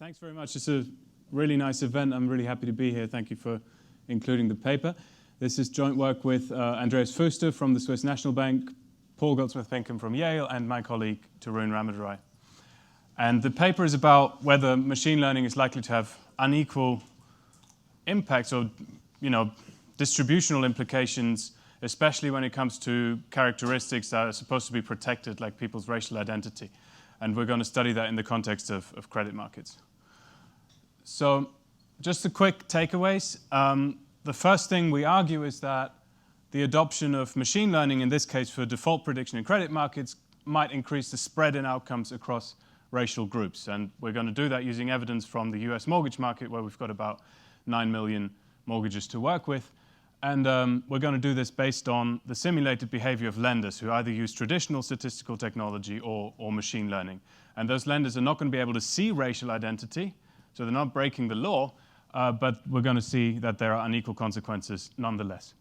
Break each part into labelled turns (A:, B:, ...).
A: Thanks very much. It's a really nice event. I'm really happy to be here. Thank you for including the paper. This is joint work with Andreas Fuster from the Swiss National Bank, Paul Goldsmith-Pinkham from Yale, and my colleague Tarun Ramadurai. And the paper is about whether machine learning is likely to have unequal impacts or, distributional implications, especially when it comes to characteristics that are supposed to be protected, like people's racial identity. And we're going to study that in the context of credit markets. So just the quick takeaways. The first thing we argue is that the adoption of machine learning, in this case for default prediction in credit markets, might increase the spread in outcomes across racial groups. And we're going to do that using evidence from the US mortgage market, where we've got about 9 million mortgages to work with. And we're going to do this based on the simulated behavior of lenders who either use traditional statistical technology or machine learning. And those lenders are not going to be able to see racial identity, so they're not breaking the law, but we're going to see that there are unequal consequences nonetheless.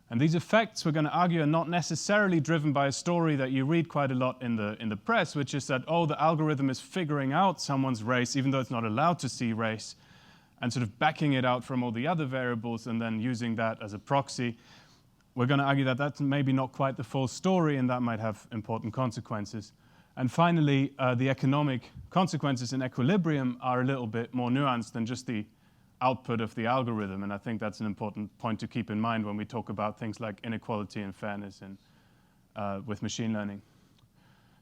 A: And these effects, we're going to argue, are not necessarily driven by a story that you read quite a lot in the press, which is that, the algorithm is figuring out someone's race, even though it's not allowed to see race, and sort of backing it out from all the other variables and then using that as a proxy. We're going to argue that that's maybe not quite the full story, and that might have important consequences. And finally, the economic consequences in equilibrium are a little bit more nuanced than just the output of the algorithm, and I think that's an important point to keep in mind when we talk about things like inequality and fairness with machine learning.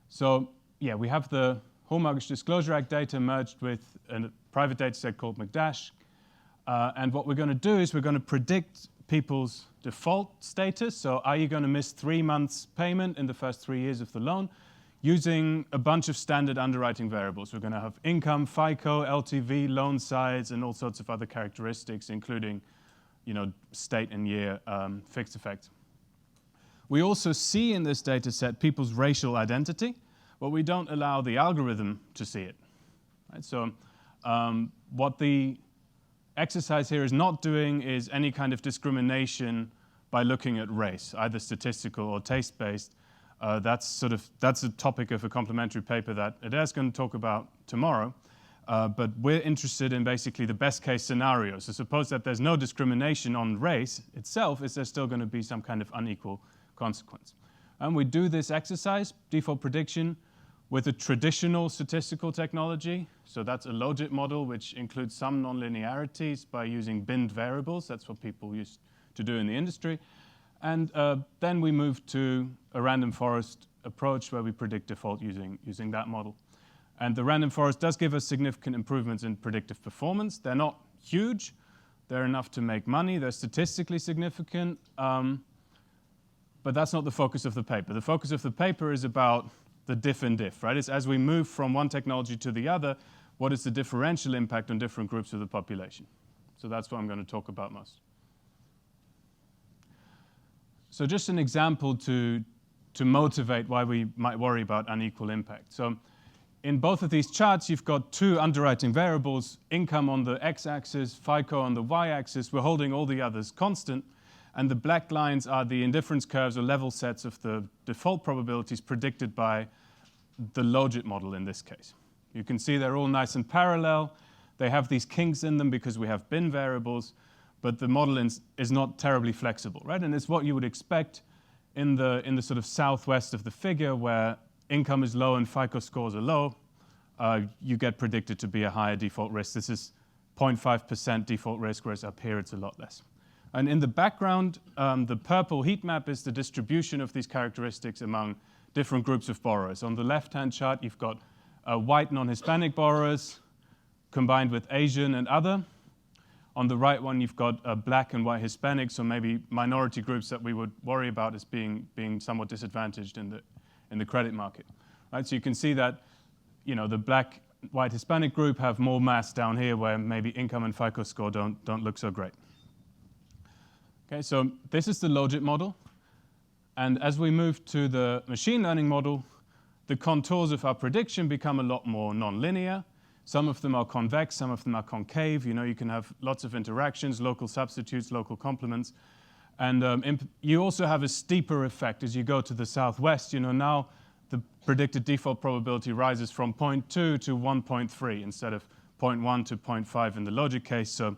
A: So we have the Whole Mortgage Disclosure Act data merged with a private data set called McDash. And what we're going to do is we're going to predict people's default status. So are you going to miss 3 months payment in the first 3 years of the loan using a bunch of standard underwriting variables? We're going to have income, FICO, LTV, loan size, and all sorts of other characteristics, including state and year fixed effects. We also see in this data set people's racial identity, but we don't allow the algorithm to see it. Right? So what the exercise here is not doing is any kind of discrimination by looking at race, either statistical or taste-based. That's a topic of a complementary paper that Adair's going to talk about tomorrow. But we're interested in basically the best case scenario. So suppose that there's no discrimination on race itself, is there still going to be some kind of unequal consequence? And we do this exercise, default prediction, with a traditional statistical technology. So that's a logit model, which includes some nonlinearities by using binned variables. That's what people used to do in the industry. And then we move to a random forest approach where we predict default using that model. And the random forest does give us significant improvements in predictive performance. They're not huge. They're enough to make money. They're statistically significant. But that's not the focus of the paper. The focus of the paper is about the diff and diff, right? It's as we move from one technology to the other, what is the differential impact on different groups of the population? So that's what I'm going to talk about most. So just an example to motivate why we might worry about unequal impact. So in both of these charts, you've got two underwriting variables, income on the x-axis, FICO on the y-axis. We're holding all the others constant. And the black lines are the indifference curves or level sets of the default probabilities predicted by the logit model in this case. You can see they're all nice and parallel. They have these kinks in them because we have bin variables, but the model is not terribly flexible, right? And it's what you would expect in the sort of southwest of the figure where income is low and FICO scores are low. You get predicted to be a higher default risk. This is 0.5% default risk, whereas up here it's a lot less. And in the background, the purple heat map is the distribution of these characteristics among different groups of borrowers. On the left-hand chart, you've got white non-Hispanic borrowers combined with Asian and other. On the right one, you've got black and white Hispanics, so maybe minority groups that we would worry about as being somewhat disadvantaged in the credit market. Right? So you can see that the black, white Hispanic group have more mass down here, where maybe income and FICO score don't look so great. Okay, so this is the logit model. And as we move to the machine learning model, the contours of our prediction become a lot more nonlinear. Some of them are convex, some of them are concave. You can have lots of interactions, local substitutes, local complements. And you also have a steeper effect as you go to the southwest. Now the predicted default probability rises from 0.2 to 1.3 instead of 0.1 to 0.5 in the logit case. So,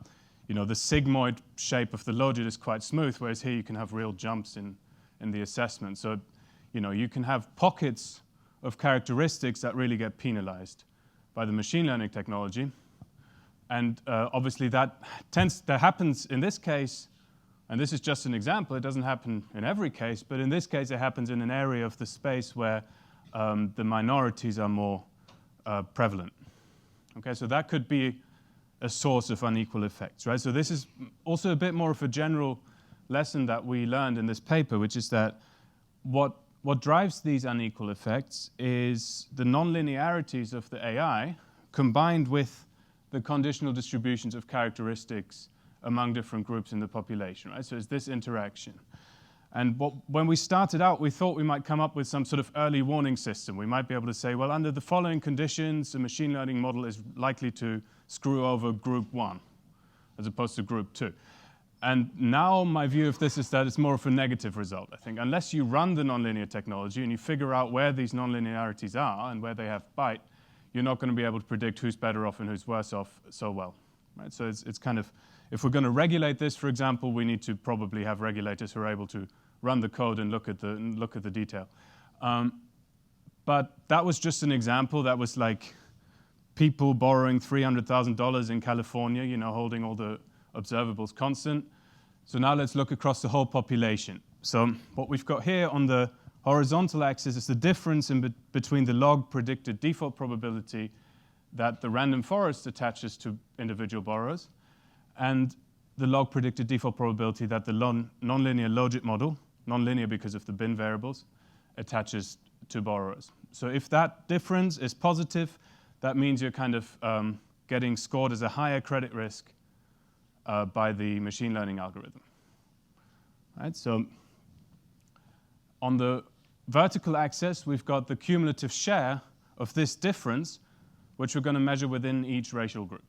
A: the sigmoid shape of the logit is quite smooth, whereas here you can have real jumps in the assessment. So, you can have pockets of characteristics that really get penalized by the machine learning technology. And obviously that happens in this case, and this is just an example. It doesn't happen in every case, but in this case it happens in an area of the space where the minorities are more prevalent. Okay, so that could be a source of unequal effects, right? So this is also a bit more of a general lesson that we learned in this paper, which is that what drives these unequal effects is the nonlinearities of the AI combined with the conditional distributions of characteristics among different groups in the population, right? So it's this interaction. And when we started out, we thought we might come up with some sort of early warning system. We might be able to say, well, under the following conditions, a machine learning model is likely to screw over group 1 as opposed to group 2. And now my view of this is that it's more of a negative result, I think. Unless you run the nonlinear technology and you figure out where these nonlinearities are and where they have bite, you're not going to be able to predict who's better off and who's worse off so well, right? So it's kind of, if we're going to regulate this, for example, we need to probably have regulators who are able to run the code and look at the detail. But that was just an example. That was like people borrowing $300,000 in California, holding all the observables constant. So now let's look across the whole population. So what we've got here on the horizontal axis is the difference between the log predicted default probability that the random forest attaches to individual borrowers and the log predicted default probability that the nonlinear logit model, nonlinear because of the bin variables, attaches to borrowers. So if that difference is positive, that means you're kind of getting scored as a higher credit risk by the machine learning algorithm. Right? So on the vertical axis, we've got the cumulative share of this difference, which we're going to measure within each racial group.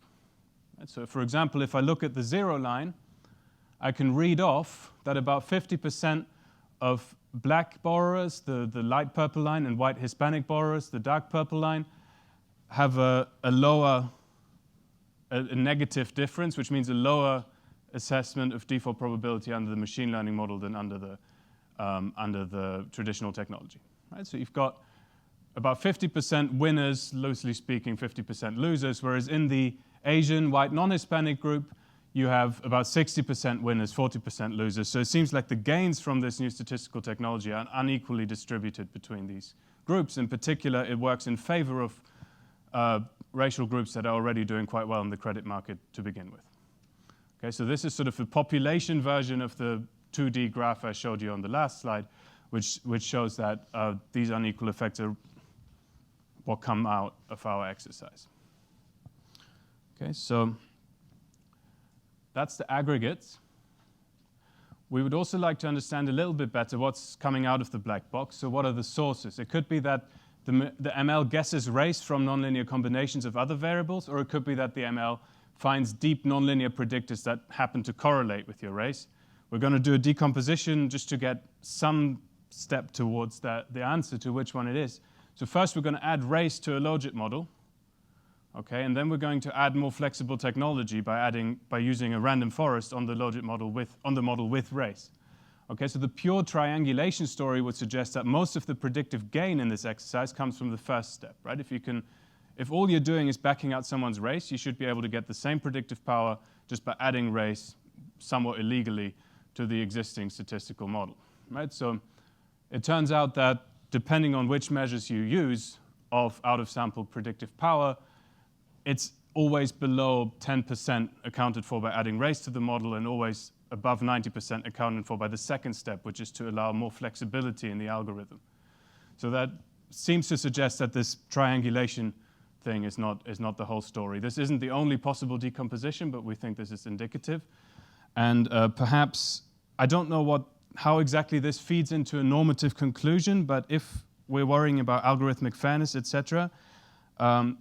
A: Right? So for example, if I look at the 0 line, I can read off that about 50% of black borrowers, the light purple line, and white Hispanic borrowers, the dark purple line, have a negative difference, which means a lower assessment of default probability under the machine learning model than under the traditional technology. Right? So you've got about 50% winners, loosely speaking, 50% losers, whereas in the Asian, white, non-Hispanic group, you have about 60% winners, 40% losers. So it seems like the gains from this new statistical technology are unequally distributed between these groups. In particular, it works in favor of racial groups that are already doing quite well in the credit market to begin with. Okay, so this is sort of a population version of the 2D graph I showed you on the last slide, which shows that these unequal effects are what come out of our exercise. Okay, so that's the aggregates. We would also like to understand a little bit better what's coming out of the black box. So what are the sources? It could be that the ML guesses race from nonlinear combinations of other variables, or it could be that the ML finds deep nonlinear predictors that happen to correlate with your race. We're going to do a decomposition just to get some step towards the answer to which one it is. So first we're going to add race to a logit model. Okay, and then we're going to add more flexible technology by using a random forest on the logit model with race. Okay, so the pure triangulation story would suggest that most of the predictive gain in this exercise comes from the first step, right? If all you're doing is backing out someone's race, you should be able to get the same predictive power just by adding race somewhat illegally to the existing statistical model, right? So it turns out that depending on which measures you use of out-of-sample predictive power, it's always below 10% accounted for by adding race to the model and always above 90% accounted for by the second step, which is to allow more flexibility in the algorithm. So that seems to suggest that this triangulation thing is not the whole story. This isn't the only possible decomposition, but we think this is indicative. And perhaps, I don't know how exactly this feeds into a normative conclusion, but if we're worrying about algorithmic fairness, etc.,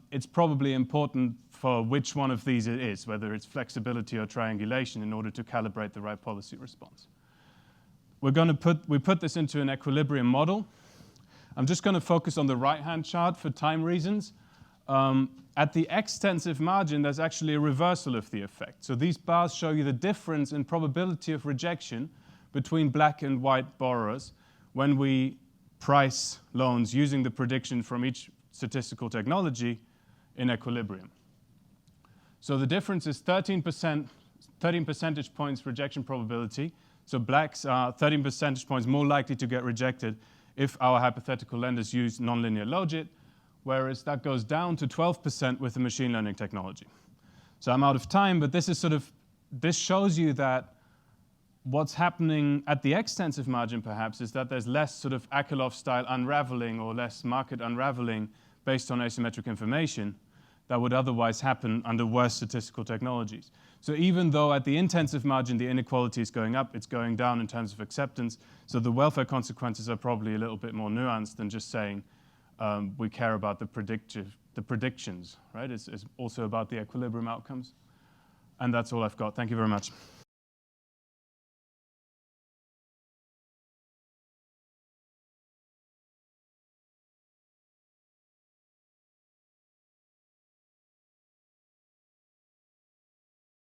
A: it's probably important for which one of these it is, whether it's flexibility or triangulation, in order to calibrate the right policy response. We put this into an equilibrium model. I'm just going to focus on the right-hand chart for time reasons. At the extensive margin, there's actually a reversal of the effect. So these bars show you the difference in probability of rejection between black and white borrowers when we price loans using the prediction from each statistical technology in equilibrium. So the difference is 13 percentage points rejection probability. So blacks are 13 percentage points more likely to get rejected if our hypothetical lenders use nonlinear logit, whereas that goes down to 12% with the machine learning technology. So I'm out of time, but this shows you that what's happening at the extensive margin, perhaps, is that there's less sort of Akerlof-style unraveling or less market unraveling based on asymmetric information that would otherwise happen under worse statistical technologies. So even though at the intensive margin the inequality is going up, it's going down in terms of acceptance. So the welfare consequences are probably a little bit more nuanced than just saying we care about the predictions, right? It's also about the equilibrium outcomes. And that's all I've got. Thank you very much.